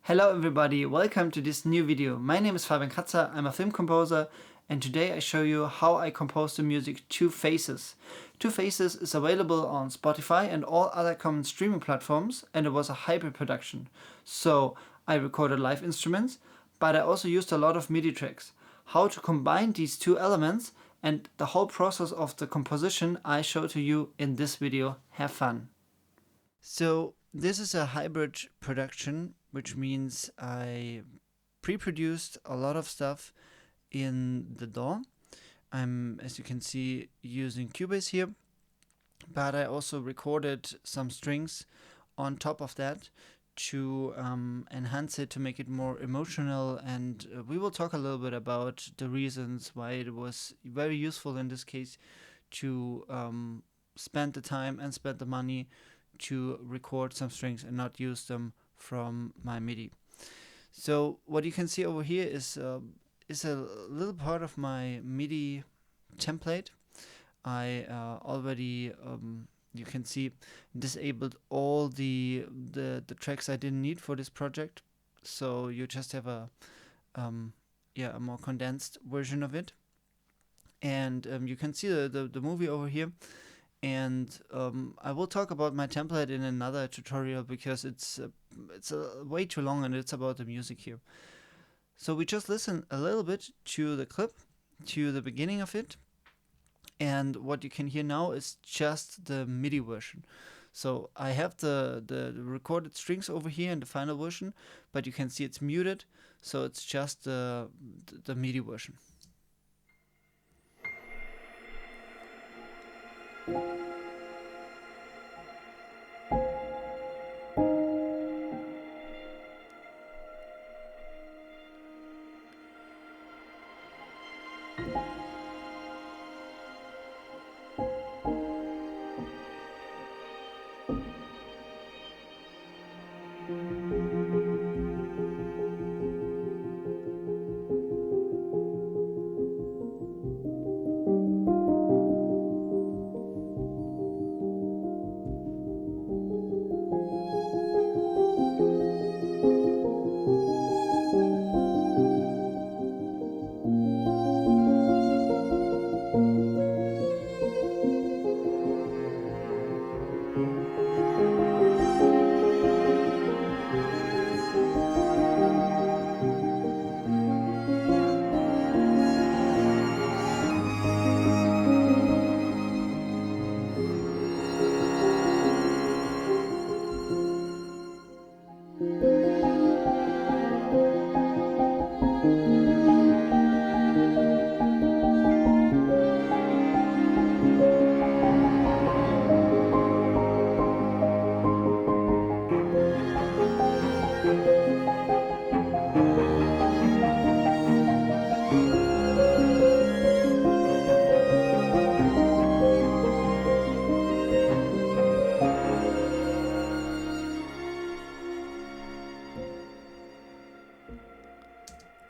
Hello everybody, welcome to this new video. My name is Fabian Kratzer, I'm a film composer, and today I show you how I compose the music Two Faces. Two Faces is available on Spotify and all other common streaming platforms, and it was a hybrid production. So I recorded live instruments, but I also used a lot of MIDI tracks. How to combine these two elements and the whole process of the composition I show to you in this video. Have fun! So this is a hybrid production, which means I pre-produced a lot of stuff in the DAW. I'm, as you can see, using Cubase here, but I also recorded some strings on top of that to enhance it, to make it more emotional, and we will talk a little bit about the reasons why it was very useful in this case to spend the time and spend the money to record some strings and not use them from my MIDI. So what you can see over here is a little part of my MIDI template. I already, you can see, disabled all the tracks I didn't need for this project. So you just have a more condensed version of it. And you can see the movie over here. And I will talk about my template in another tutorial because it's way too long and it's about the music here. So we just listen a little bit to the clip, to the beginning of it, and what you can hear now is just the MIDI version. So I have the recorded strings over here in the final version, but you can see it's muted, so it's just the MIDI version.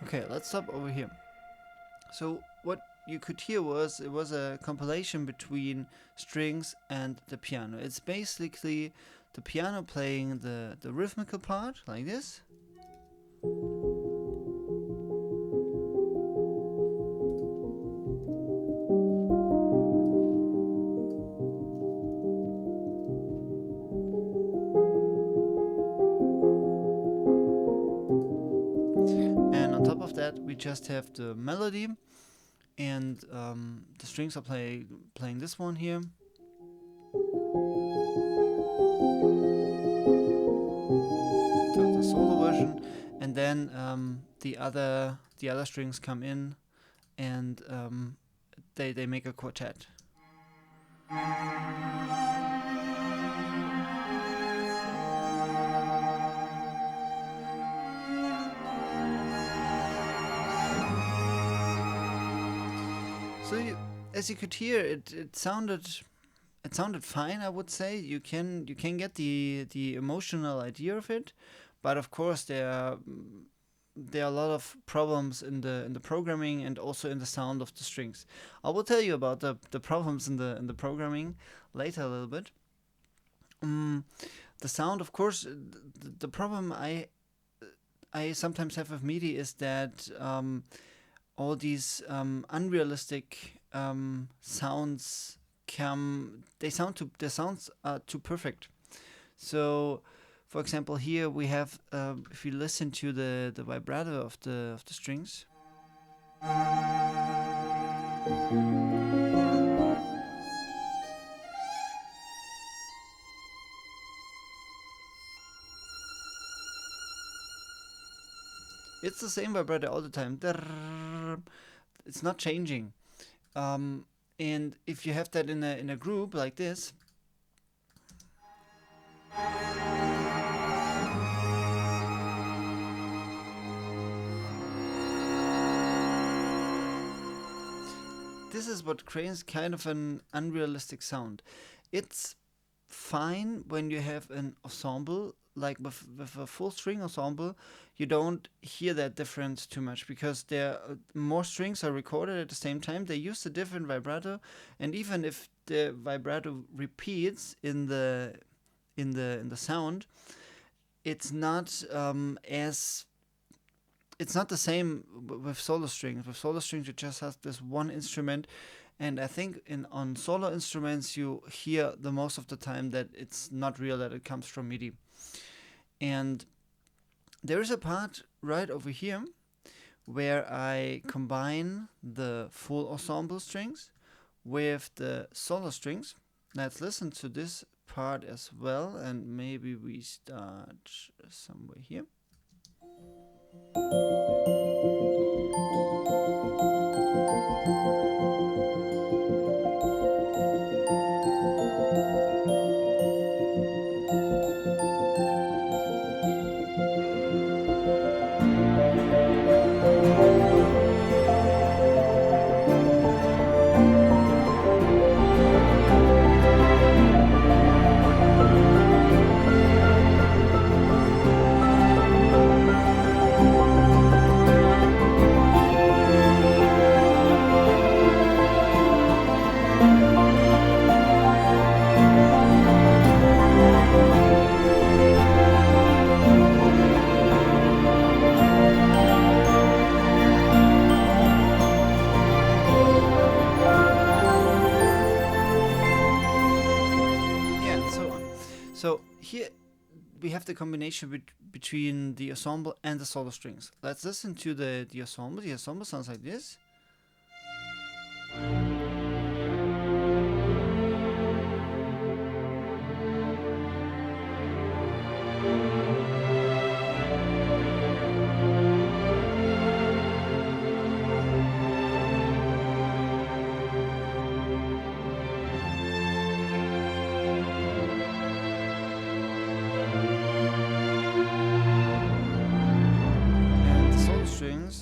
Okay, let's stop over here. So what you could hear was a compilation between strings and the piano. It's basically the piano playing the rhythmical part like this. And on top of that we just have the melody, and the strings are playing this one here. The solo version, and then the other strings come in, and they make a quartet. So as you could hear, it sounded fine, I would say. You can get the emotional idea of it, but of course there are a lot of problems in the programming and also in the sound of the strings. I will tell you about the problems in the programming later a little bit. The sound, of course, the problem I I sometimes have with Midi is that all these unrealistic sounds the sounds are too perfect. So, for example, here we have if you listen to the vibrato of the strings. It's the same vibrato all the time. It's not changing. And if you have that in a group like this, this is what creates kind of an unrealistic sound. It's fine when you have an ensemble, like with a full string ensemble, you don't hear that difference too much because there more strings are recorded at the same time. They use a different vibrato, and even if the vibrato repeats in the sound, it's not as it's not the same with solo strings. With solo strings, you just have this one instrument, and I think on solo instruments you hear the most of the time that it's not real, that it comes from MIDI. And there is a part right over here where I combine the full ensemble strings with the solo strings. Let's listen to this part as well, and maybe we start somewhere here. So here we have the combination between the ensemble and the solo strings. Let's listen to the ensemble. The ensemble sounds like this.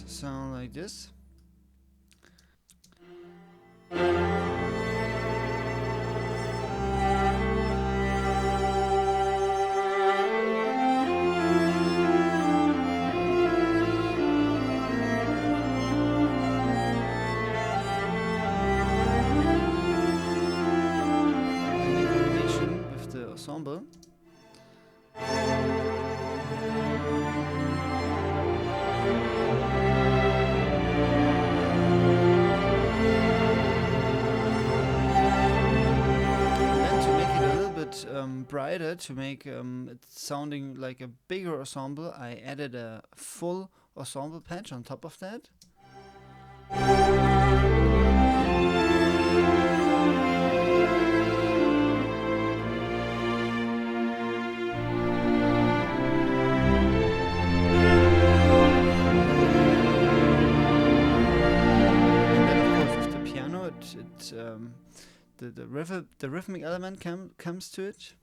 Sound like this. And in combination with the ensemble. Brighter, to make it sounding like a bigger ensemble, I added a full ensemble patch on top of that. And then of course with the piano, the rhythmic element comes to it.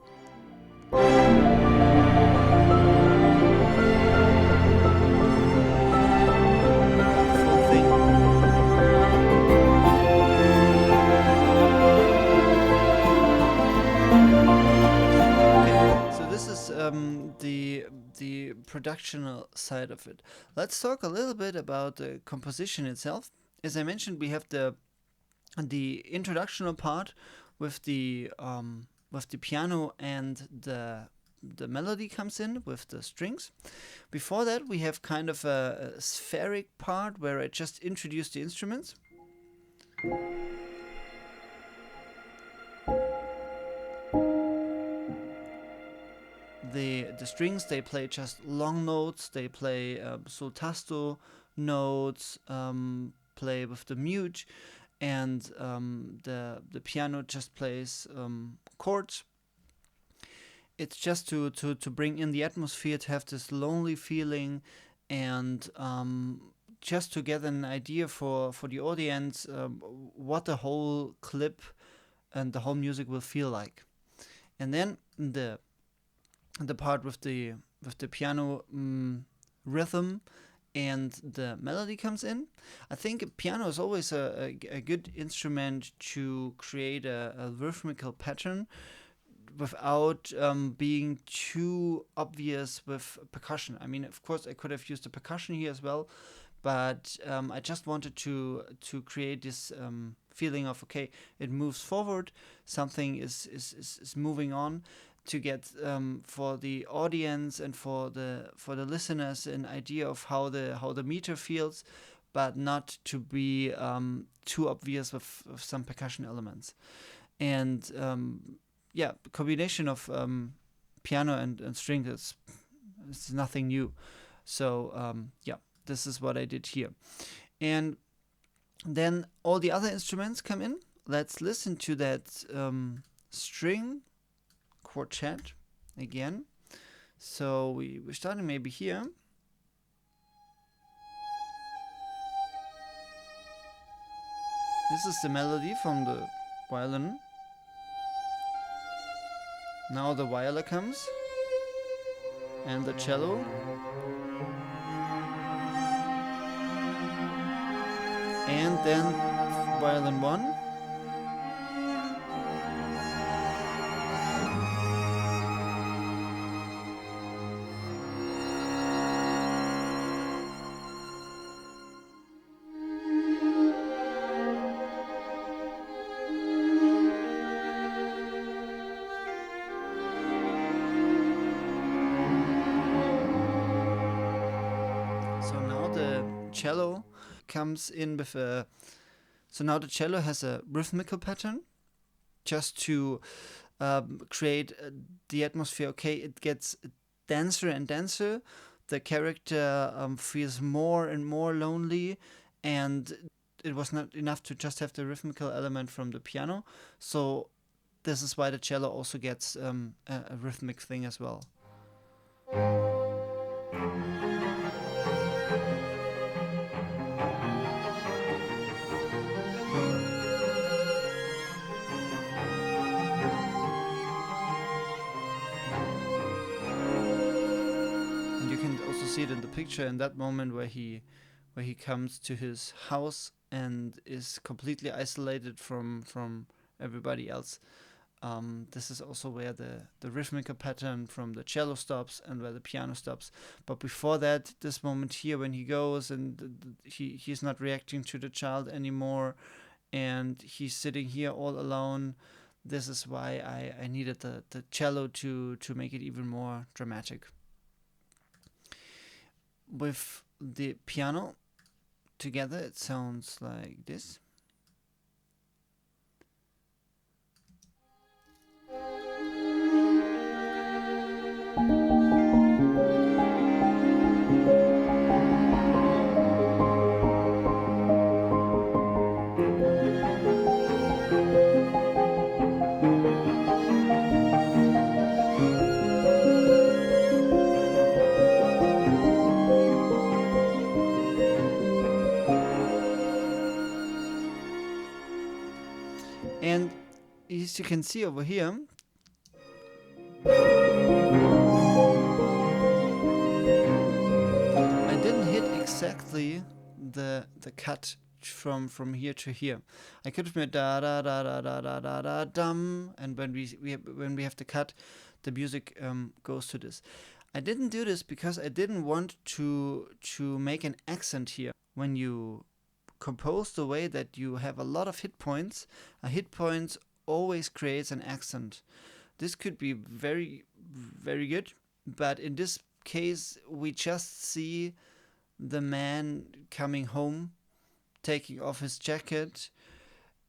The productional side of it. Let's talk a little bit about the composition itself. As I mentioned, we have the introductional part with the piano and the the melody comes in with the strings. Before that, we have kind of a spheric part where I just introduce the instruments. The strings, they play just long notes, they play sul tasto notes, play with the mute, and the piano just plays chords. It's just to bring in the atmosphere, to have this lonely feeling, and just to get an idea for the audience what the whole clip and the whole music will feel like. And then the part with the piano rhythm and the melody comes in. I think piano is always a good instrument to create a rhythmical pattern without being too obvious with percussion. I mean, of course, I could have used the percussion here as well, but I just wanted to create this feeling of, okay, it moves forward, something is moving on, to get for the audience and for the listeners an idea of how the meter feels, but not to be too obvious with some percussion elements. And the combination of piano and string is nothing new. So this is what I did here. And then all the other instruments come in. Let's listen to that string quartet again. So we're starting maybe here. This is the melody from the violin. Now the viola comes and the cello. And then violin 1. So now the cello comes in with a... So now the cello has a rhythmical pattern, just to create the atmosphere. Okay, it gets denser and denser. The character feels more and more lonely, and it was not enough to just have the rhythmical element from the piano. So this is why the cello also gets a rhythmic thing as well. See it in the picture, in that moment where he comes to his house and is completely isolated from everybody else. This is also where the rhythmical pattern from the cello stops and where the piano stops. But before that, this moment here when he goes and he's not reacting to the child anymore, and he's sitting here all alone. This is why I needed the cello to make it even more dramatic. With the piano together, it sounds like this. And as you can see over here, I didn't hit exactly the cut from here to here. I could have made da da da da da da da da dum, and when we have the cut, the music goes to this. I didn't do this because I didn't want to make an accent here. When you compose the way that you have a lot of hit points, a hit point always creates an accent. this could be very, very good. But in this case, we just see the man coming home, taking off his jacket.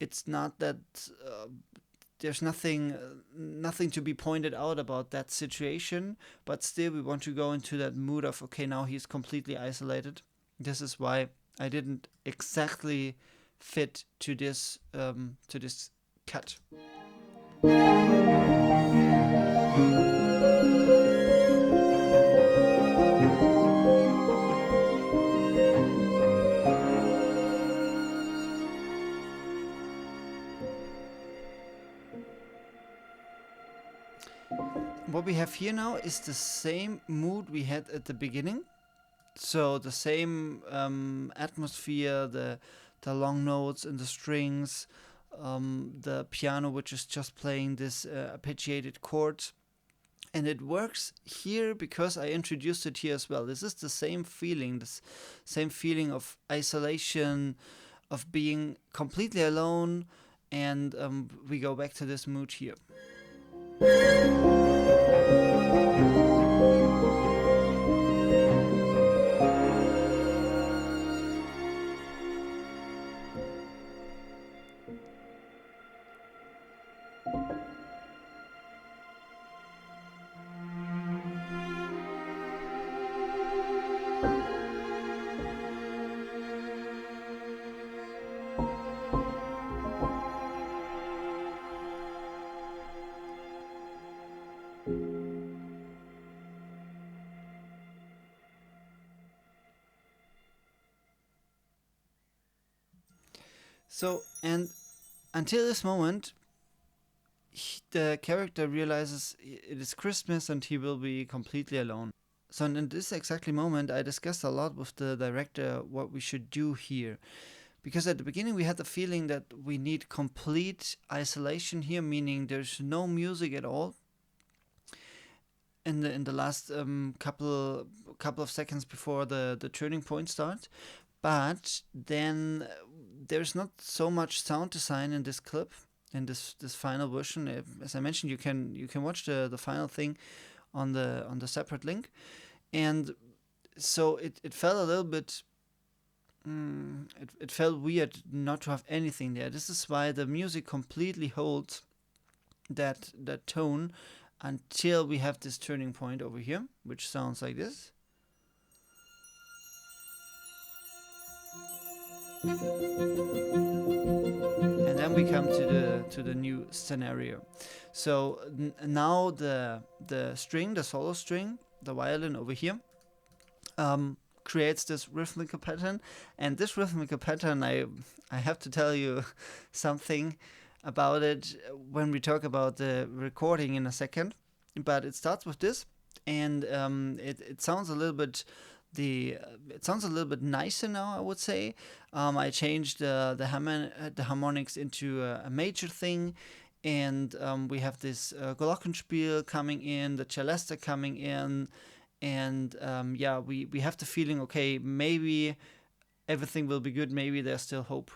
It's not that there's nothing to be pointed out about that situation, but still we want to go into that mood of, okay, now he's completely isolated. This is why I didn't exactly fit to this cut. What we have here now is the same mood we had at the beginning. So the same atmosphere, the long notes and the strings, the piano which is just playing this arpeggiated chord. And it works here because I introduced it here as well. This is the same feeling, this same feeling of isolation, of being completely alone, and we go back to this mood here. So, and until this moment, the character realizes it is Christmas and he will be completely alone. So in this exactly moment, I discussed a lot with the director what we should do here. Because at the beginning we had the feeling that we need complete isolation here, meaning there's no music at all. In the last couple of seconds before the turning point starts, but then there's not so much sound design in this clip, in this final version. As I mentioned, you can watch the final thing on the separate link, and so it felt a little bit. It felt weird not to have anything there. This is why the music completely holds that tone until we have this turning point over here, which sounds like this. And then we come to the new scenario. So now the string, the solo string, the violin over here, creates this rhythmical pattern. And this rhythmical pattern, I have to tell you something about it when we talk about the recording in a second. But it starts with this, and it sounds a little bit nicer now, I would say. I changed the harmonics into a major thing, and we have this Glockenspiel coming in, the celesta coming in, and we have the feeling, okay, maybe everything will be good, maybe there's still hope.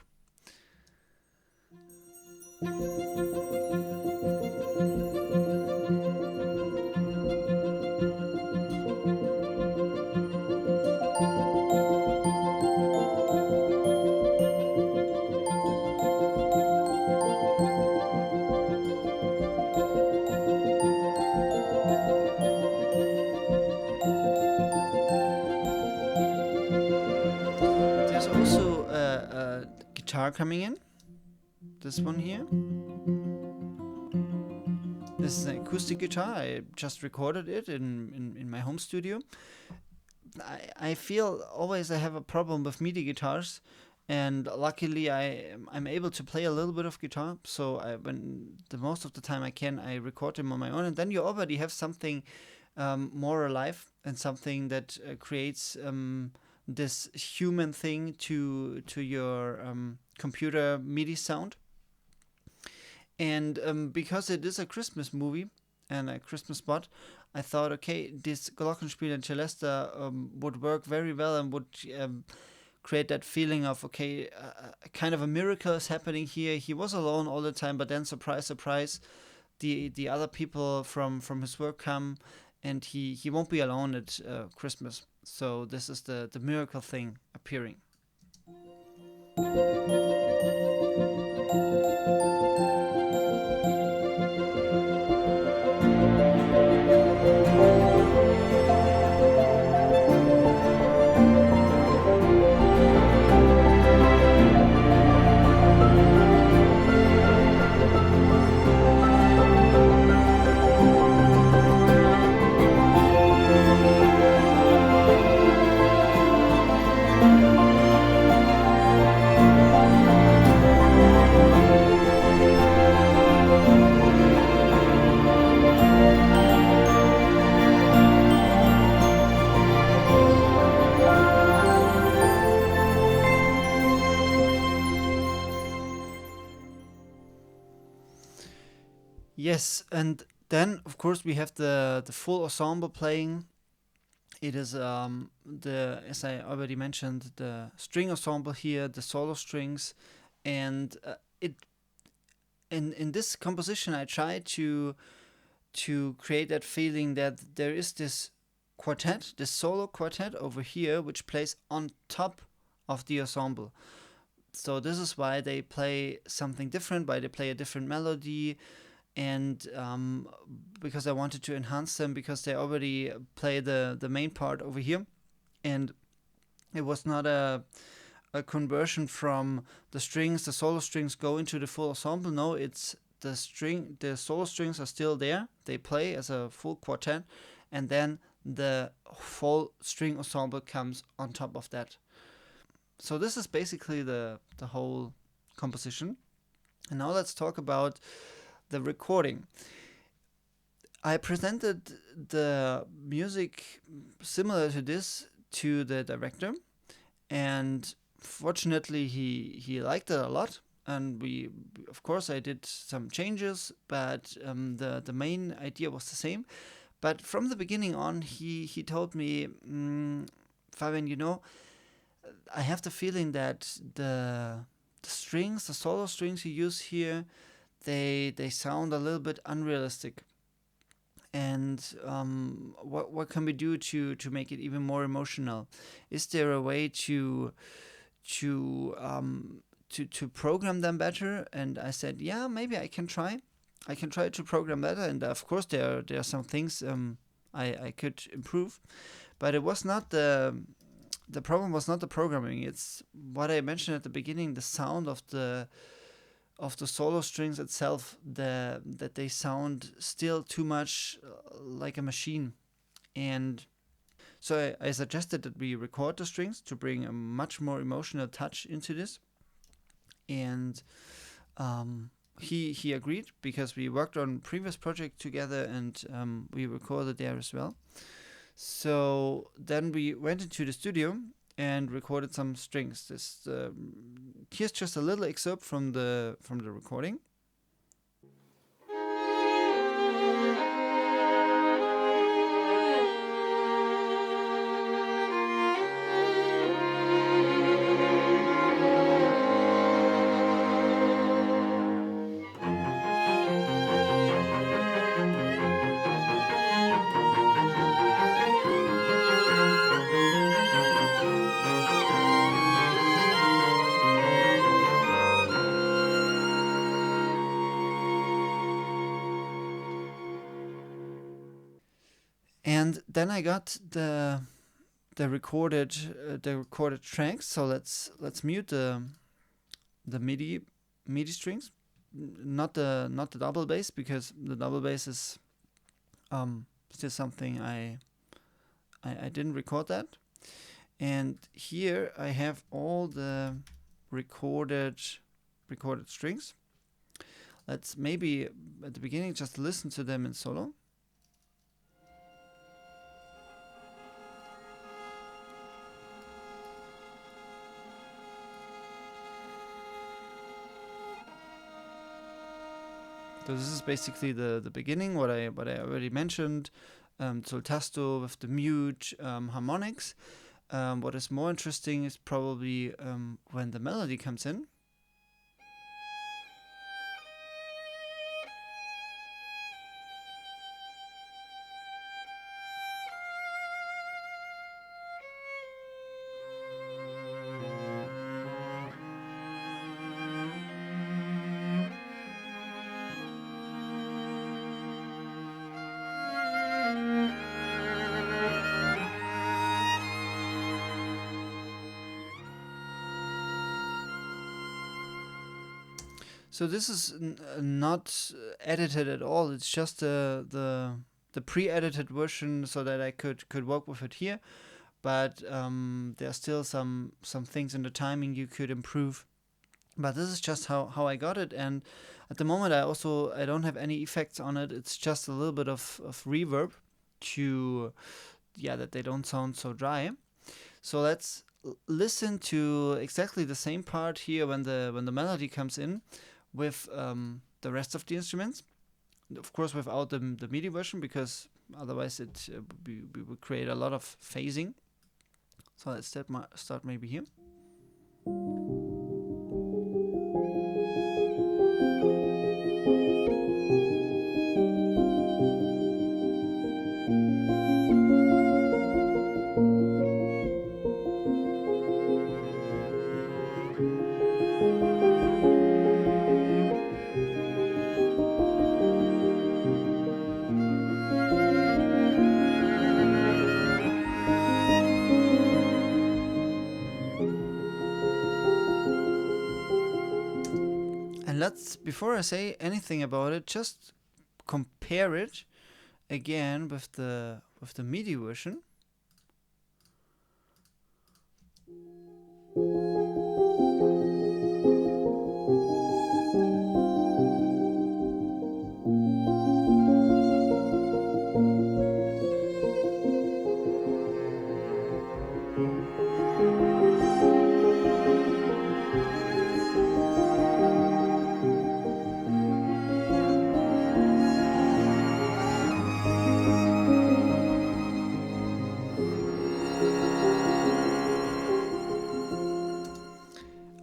There's also a guitar coming in. This one here. This is an acoustic guitar. I just recorded it in my home studio. I feel always I have a problem with Midi guitars, and luckily I'm able to play a little bit of guitar. So when the most of the time I record them on my own, and then you already have something more alive and something that creates this human thing to your computer MIDI sound. And because it is a Christmas movie and a Christmas spot, I thought, okay, this Glockenspiel and Celesta would work very well and would create that feeling of, okay, kind of a miracle is happening here. He was alone all the time, but then surprise, surprise, the other people from his work come, and he won't be alone at Christmas. So this is the miracle thing appearing. Yes, and then of course we have the full ensemble playing. It is the, as I already mentioned, the string ensemble here, the solo strings, and it in this composition I try to create that feeling that there is this quartet, this solo quartet over here, which plays on top of the ensemble. So this is why they play something different, why they play a different melody, and because I wanted to enhance them, because they already play the main part over here, and it was not a conversion from the solo strings go into the full ensemble. No, it's the solo strings are still there. They play as a full quartet, and then the full string ensemble comes on top of that. So this is basically the whole composition. And now let's talk about the recording. I presented the music similar to this to the director, and fortunately he liked it a lot. And we, of course, I did some changes, but the main idea was the same. But from the beginning on, he told me, Fabian, I have the feeling that the solo strings you use here, they sound a little bit unrealistic. And what can we do to make it even more emotional? Is there a way to program them better? And I said, yeah, maybe I can try. I can try to program better. And of course, there are some things I could improve, but it was not the problem was not the programming. It's what I mentioned at the beginning: the sound of the solo strings itself, that they sound still too much like a machine. And so I suggested that we record the strings to bring a much more emotional touch into this. And he agreed, because we worked on previous project together, and we recorded there as well. So then we went into the studio and recorded some strings. Here's just a little excerpt from the recording. And then I got the recorded tracks. So let's mute the MIDI strings, not the double bass, because the double bass is still something I didn't record that. And here I have all the recorded strings. Let's maybe at the beginning just listen to them in solo. So this is basically the beginning, what I already mentioned, sul tasto with the mute harmonics. What is more interesting is probably when the melody comes in. So this is not edited at all. It's just the pre-edited version, so that I could work with it here. But there are still some things in the timing you could improve. But this is just how I got it, and at the moment I don't have any effects on it. It's just a little bit of reverb to, yeah, that they don't sound so dry. So let's listen to exactly the same part here when the melody comes in with the rest of the instruments. Of course, without the MIDI version, because otherwise we would create a lot of phasing. So let's start maybe here. And let's, before I say anything about it, just compare it again with the MIDI version.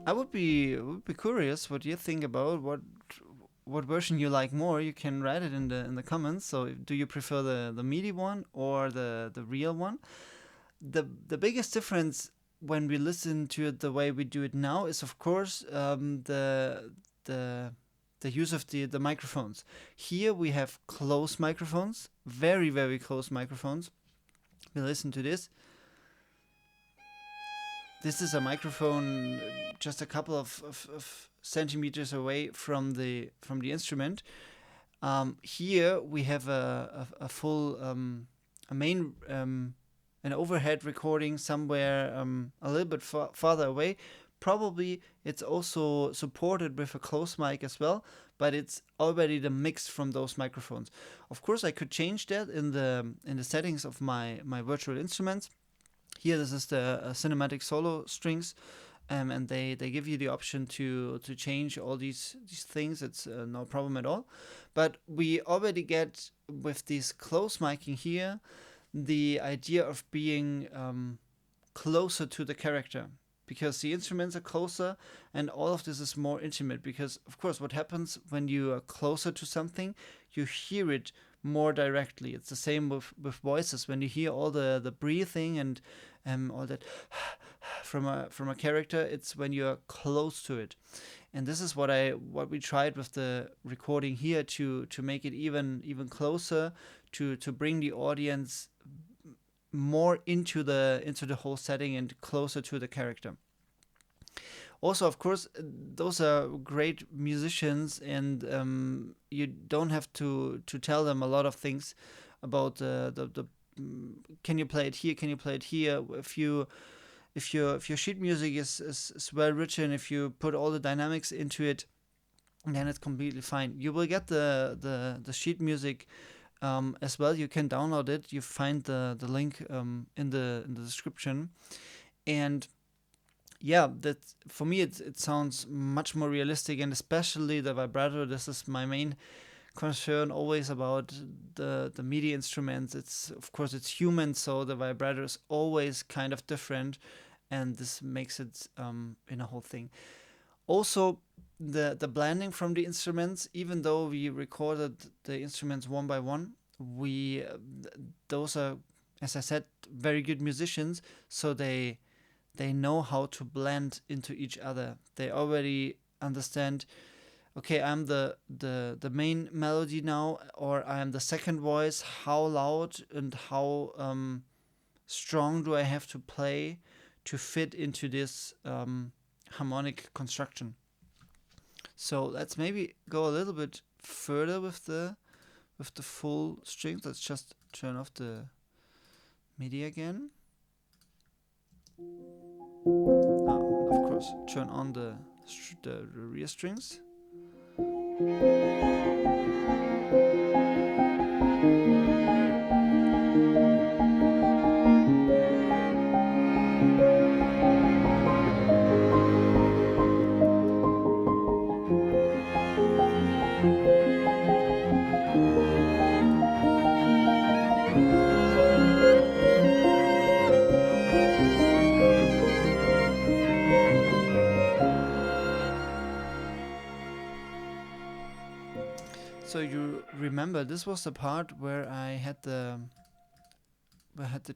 I would be curious what you think about what version you like more. You can write it in the comments. So do you prefer the MIDI one or the real one? The biggest difference when we listen to it the way we do it now is, of course, the use of the microphones. Here we have close microphones, very very close microphones. We listen to this. This is a microphone just a couple of centimeters away from the instrument. Here we have a full a main an overhead recording somewhere a little bit farther away. Probably it's also supported with a close mic as well, but it's already the mix from those microphones. Of course, I could change that in the settings of my virtual instruments. Here, this is the cinematic solo strings, and they give you the option to change all these things. It's no problem at all. But we already get, with this close miking here, the idea of being closer to the character, because the instruments are closer and all of this is more intimate. Because of course, what happens when you are closer to something, you hear it more directly. It's the same with voices. When you hear all the breathing and all that from a character, it's when you're close to it. And this is what we tried with the recording here, to make it even closer, to bring the audience more into the whole setting and closer to the character. Also, of course, those are great musicians, and you don't have to tell them a lot of things about the can you play it here, can you play it here. If your sheet music is well written, if you put all the dynamics into it, then it's completely fine. You will get the sheet music as well. You can download it. You find the link in the description. And yeah, that for me it sounds much more realistic, and especially the vibrato. This is my main concern always about the MIDI instruments. It's, of course, it's human, so the vibrato is always kind of different, and this makes it in a whole thing. Also, the blending from the instruments, even though we recorded the instruments one by one, those are, as I said, very good musicians, so they know how to blend into each other. They already understand, okay, I'm the main melody now, or I am the second voice. How loud and how strong do I have to play to fit into this harmonic construction? So let's maybe go a little bit further with the full strings. Let's just turn off the Midi again. And of course, turn on the rear strings. So you remember this was the part where I had the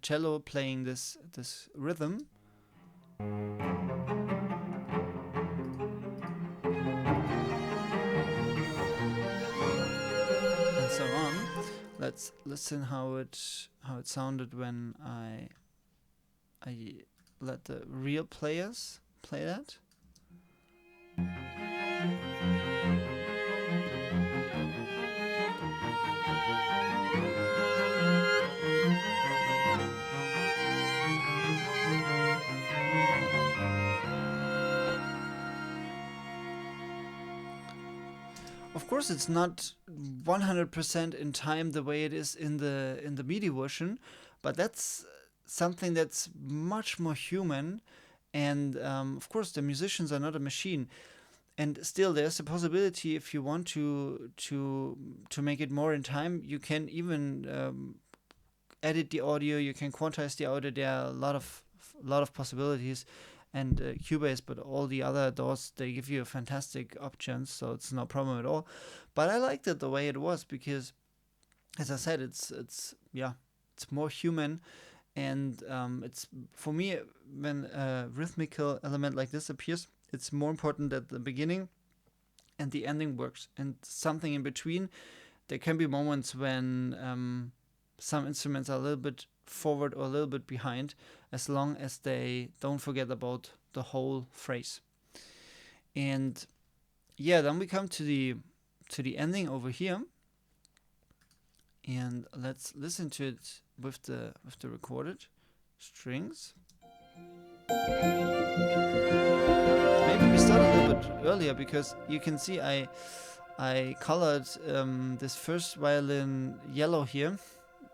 cello playing this rhythm. And so on. Let's listen how it sounded when I let the real players play that. Of course, it's not 100% in time the way it is in the MIDI version, but that's something that's much more human. And of course, the musicians are not a machine. And still, there's a possibility if you want to make it more in time, you can even edit the audio. You can quantize the audio. There are a lot of possibilities. And Cubase, but all the other DAWs, they give you fantastic options, so it's no problem at all. But I liked it the way it was because, as I said, it's more human, and it's, for me, when a rhythmical element like this appears, it's more important that the beginning and the ending works, and something in between. There can be moments when some instruments are a little bit forward or a little bit behind, as long as they don't forget about the whole phrase. And yeah, then we come to the ending over here, and let's listen to it with the recorded strings. Maybe we start a little bit earlier because you can see I colored this first violin yellow here,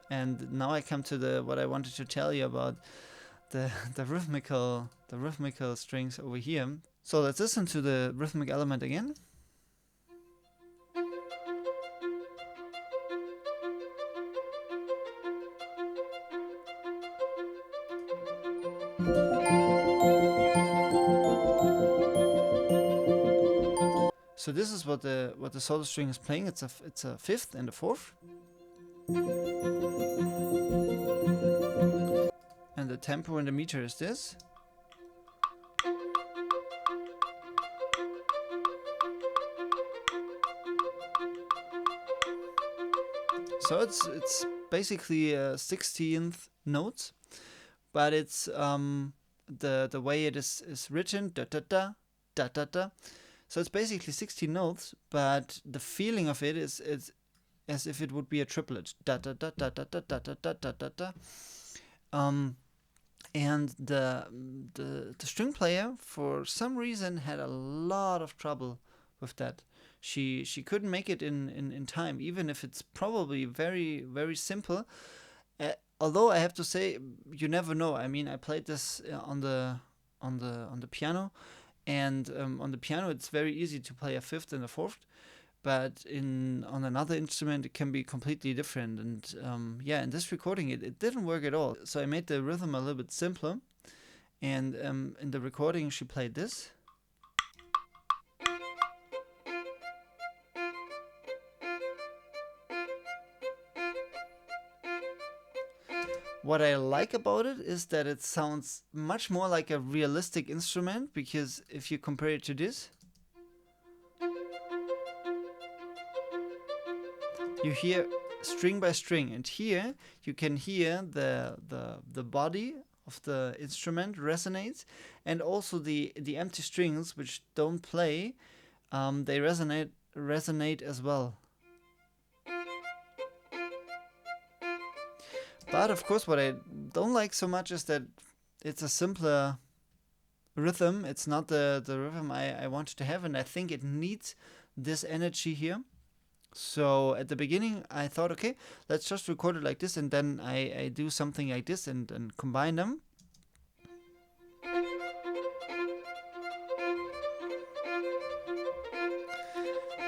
and now I come to what I wanted to tell you about the rhythmical strings over here. So let's listen to the rhythmic element again. So this is what the solo string is playing. It's a fifth and a fourth. And the tempo in the meter is this. So it's basically 16th notes, but it's the way it is written, da da da da da da. So it's basically 16 notes, but the feeling of it is as if it would be a triplet, da da da da da da da da da da da. And the string player, for some reason, had a lot of trouble with that. She couldn't make it in time, even if it's probably very, very simple. Although I have to say, you never know. I mean, I played this on the piano, and on the piano it's very easy to play a fifth and a fourth. But on another instrument, it can be completely different. And in this recording, it didn't work at all. So I made the rhythm a little bit simpler. And in the recording, she played this. What I like about it is that it sounds much more like a realistic instrument, because if you compare it to this, you hear string by string, and here you can hear the body of the instrument resonates, and also the empty strings which don't play they resonate as well. But of course, what I don't like so much is that it's a simpler rhythm. It's not the rhythm I wanted to have, and I think it needs this energy here. So at the beginning, I thought, okay, let's just record it like this, and then I do something like this and combine them.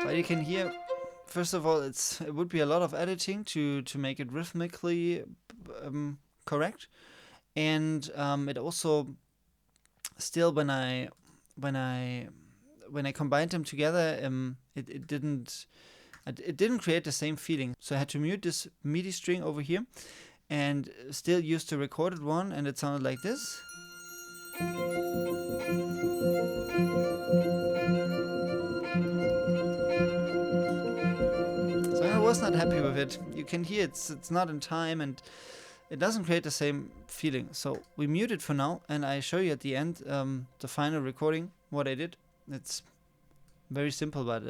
But you can hear, first of all, it would be a lot of editing to make it rhythmically correct, and it also still when I combined them together, it didn't create the same feeling. So I had to mute this MIDI string over here and still use the recorded one, and it sounded like this. So I was not happy with it. You can hear it's not in time, and it doesn't create the same feeling. So we mute it for now, and I show you at the end the final recording, what I did. It's very simple, but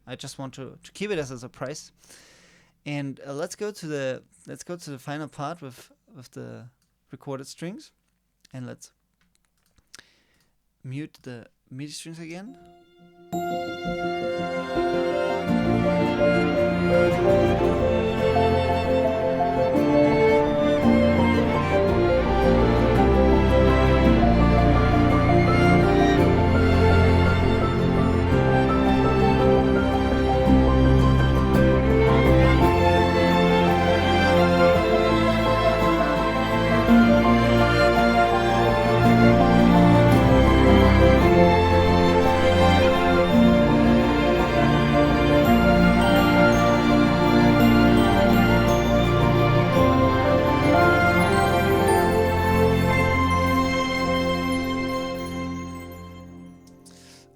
I just want to keep it as a surprise. And let's go to the final part with the recorded strings, and let's mute the MIDI strings again.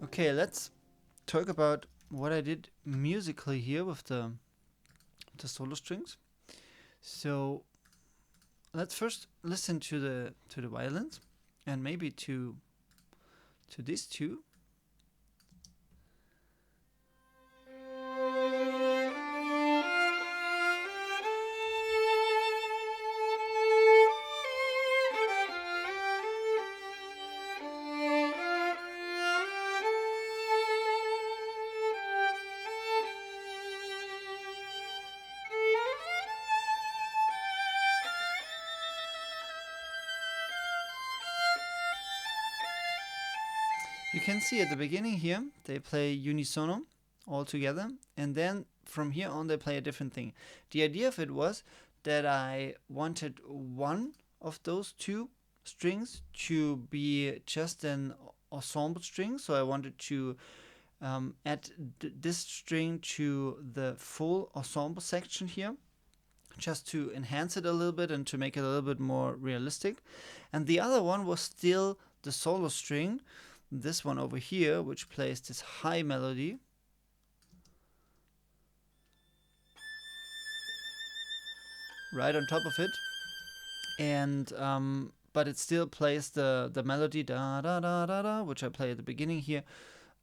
Okay, let's talk about what I did musically here with the solo strings. So let's first listen to the violins, and maybe to these two. You can see at the beginning here, they play unisono all together, and then from here on they play a different thing. The idea of it was that I wanted one of those two strings to be just an ensemble string, so I wanted to add this string to the full ensemble section here, just to enhance it a little bit and to make it a little bit more realistic. And the other one was still the solo string, this one over here, which plays this high melody. Right on top of it. And but it still plays the melody da da da da da, which I play at the beginning here.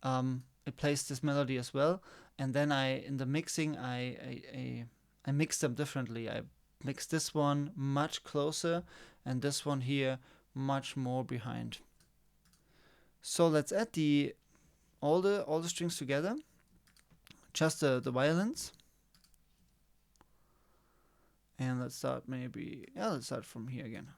It plays this melody as well, and then in the mixing I mix them differently. I mix this one much closer and this one here much more behind. So let's add all the strings together, just the violins, and let's start let's start from here again.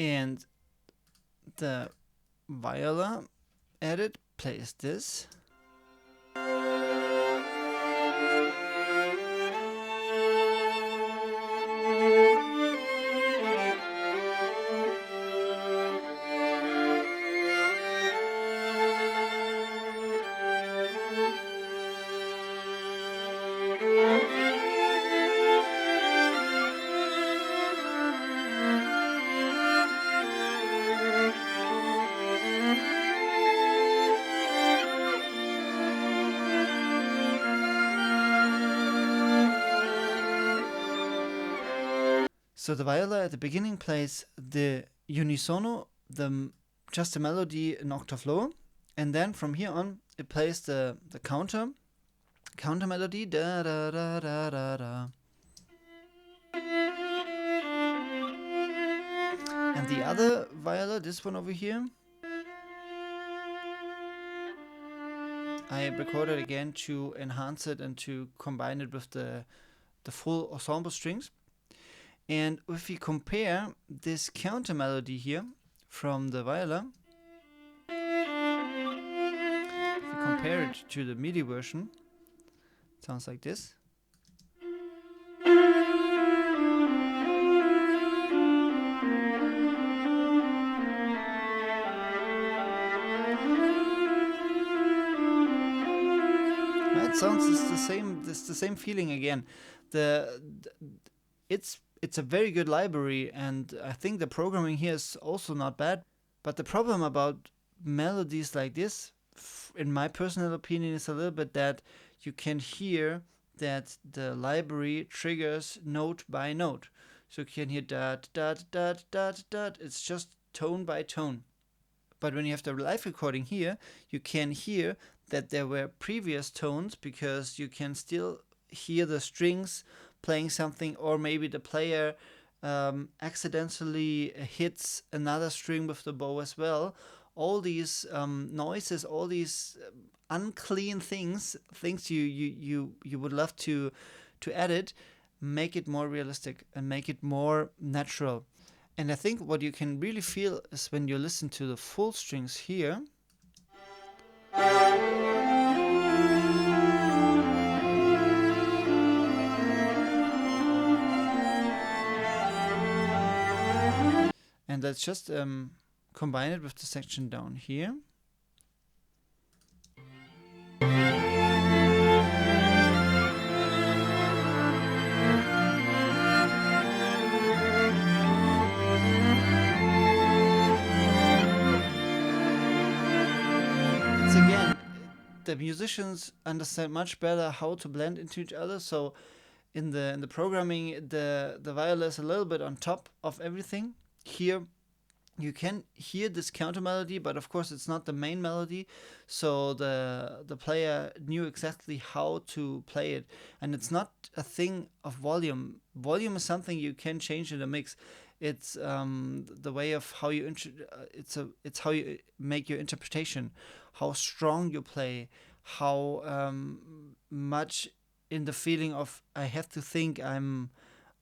And the viola edit plays this. So the viola at the beginning plays the unisono, just the melody an octave lower, and then from here on it plays the counter melody, da da da da da da. And the other viola, this one over here, I recorded again to enhance it and to combine it with the full ensemble strings. And if we compare this counter melody here from the viola, if we compare it to the Midi version, it sounds like this. It sounds the same. It's the same feeling again. It's a very good library, and I think the programming here is also not bad. But the problem about melodies like this, in my personal opinion, is a little bit that you can hear that the library triggers note by note. So you can hear dot dot dot dot dot. It's just tone by tone. But when you have the live recording here, you can hear that there were previous tones, because you can still hear the strings playing something, or maybe the player accidentally hits another string with the bow as well. All these noises, all these unclean things you would love to edit, make it more realistic and make it more natural. And I think what you can really feel is when you listen to the full strings here. And let's just combine it with the section down here. It's again, the musicians understand much better how to blend into each other. So in the programming, the viola is a little bit on top of everything. Here you can hear this counter melody, but of course it's not the main melody, so the player knew exactly how to play it. And it's not a thing of volume. Volume is something you can change in a mix. It's the way of how you it's how you make your interpretation, how strong you play, how much in the feeling of I have to think I'm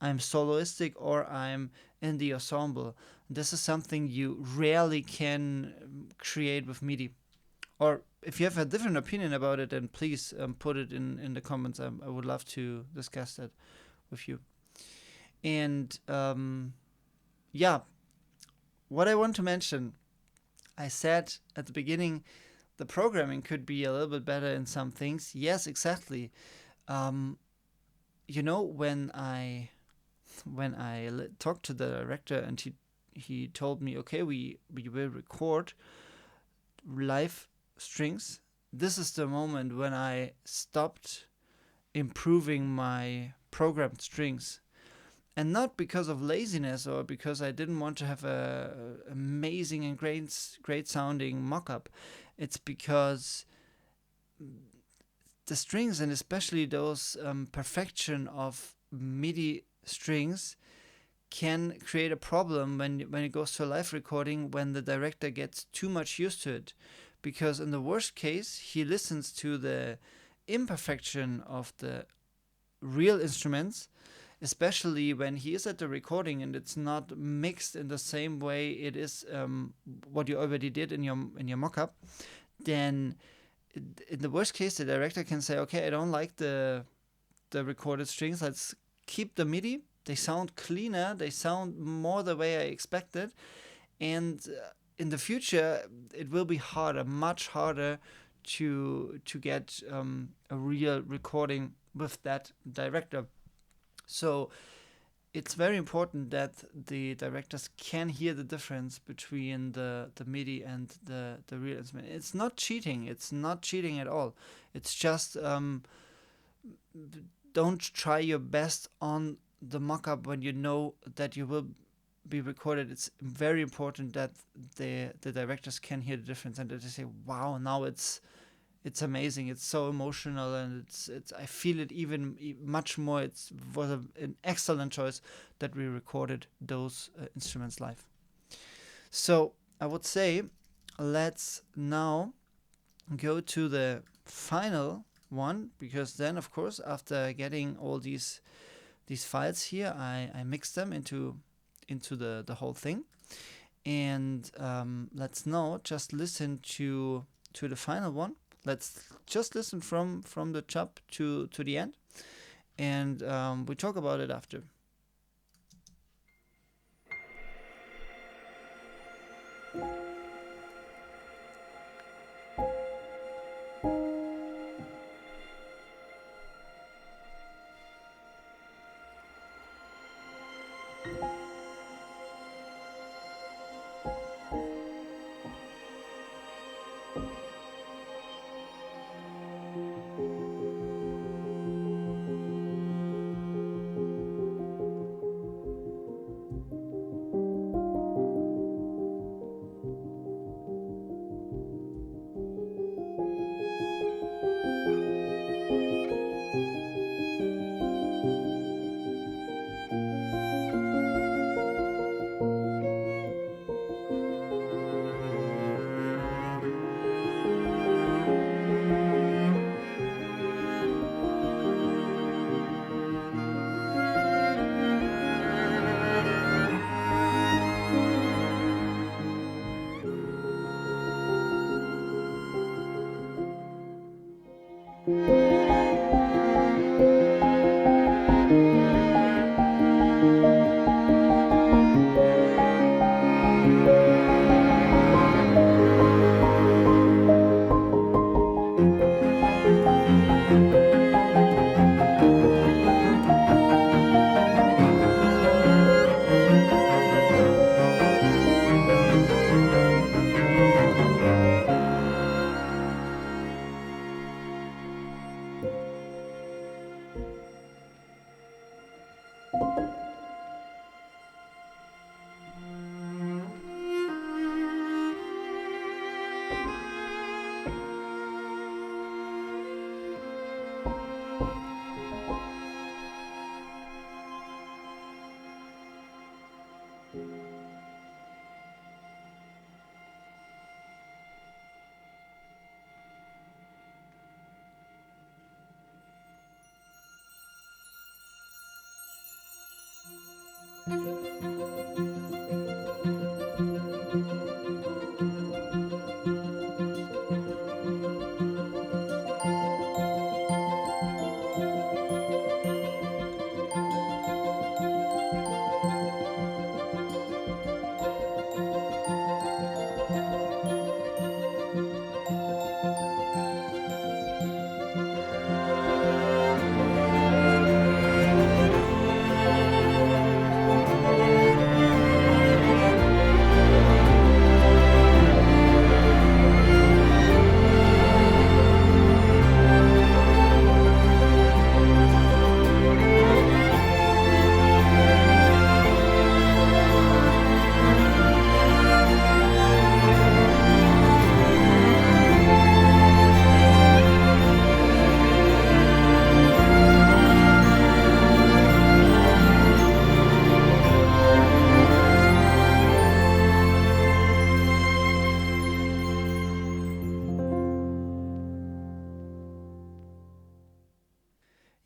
soloistic or I'm in the ensemble. This is something you rarely can create with Midi. Or if you have a different opinion about it, then please put it in the comments. I would love to discuss that with you. And yeah, what I want to mention, I said at the beginning, the programming could be a little bit better in some things. Yes, exactly. You know, when I talked to the director and he told me, okay, we will record live strings. This is the moment when I stopped improving my programmed strings. And not because of laziness or because I didn't want to have a amazing and great sounding mock-up. It's because the strings, and especially those perfection of Midi strings, can create a problem when it goes to a live recording, when the director gets too much used to it. Because in the worst case, he listens to the imperfection of the real instruments, especially when he is at the recording and it's not mixed in the same way it is what you already did in your mock-up. Then in the worst case, the director can say, okay, I don't like the recorded strings, let's keep the Midi. They sound cleaner, they sound more the way I expected, and in the future it will be harder, much harder to get a real recording with that director. So it's very important that the directors can hear the difference between the Midi and the real instrument. It's not cheating. It's not cheating at all. It's just don't try your best on the mock-up, when you know that you will be recorded, it's very important that the directors can hear the difference and that they say, wow, now it's amazing, it's so emotional, and it's I feel it even much more. It was an excellent choice that we recorded those instruments live. So I would say, let's now go to the final one, because then, of course, after getting all these files here, I mix them into the whole thing. And let's now just listen to the final one. Let's just listen from the chop to the end, and we talk about it after.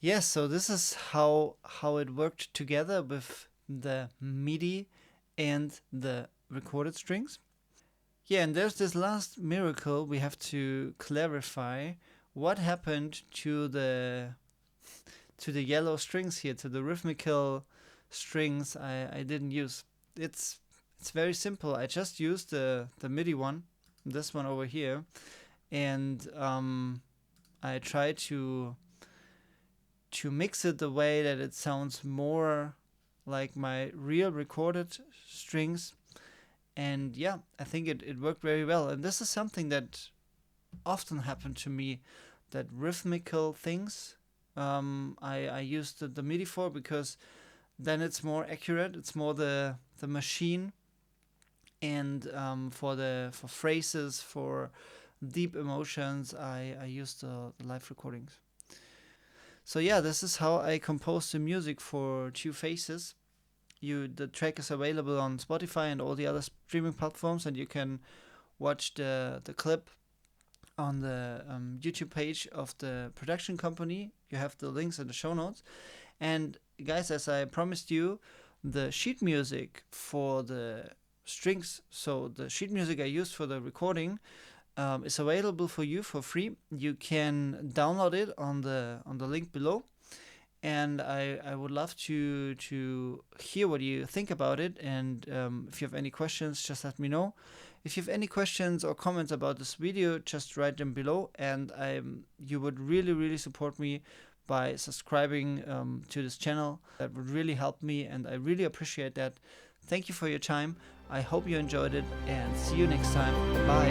Yes, so this is how it worked together with the MIDI and the recorded strings. Yeah, and there's this last miracle we have to clarify. What happened to the yellow strings here, to the rhythmical strings I didn't use? It's very simple. I just used the MIDI one, this one over here, and I tried to mix it the way that it sounds more like my real recorded strings. And yeah, I think it worked very well. And this is something that often happened to me, that rhythmical things I used the MIDI for, because then it's more accurate. It's more the machine, and for phrases, for deep emotions, I use the live recordings. So yeah, this is how I compose the music for Two Faces. The track is available on Spotify and all the other streaming platforms, and you can watch the clip on the YouTube page of the production company. You have the links in the show notes. And guys, as I promised you, the sheet music for the strings, so the sheet music I used for the recording, is available for you for free. You can download it on the link below, and I would love to hear what you think about it. And if you have any questions, just let me know. If you have any questions or comments about this video, just write them below, and you would really support me by subscribing to this channel. That would really help me, and I really appreciate that. Thank you for your time. I hope you enjoyed it, and see you next time. Bye.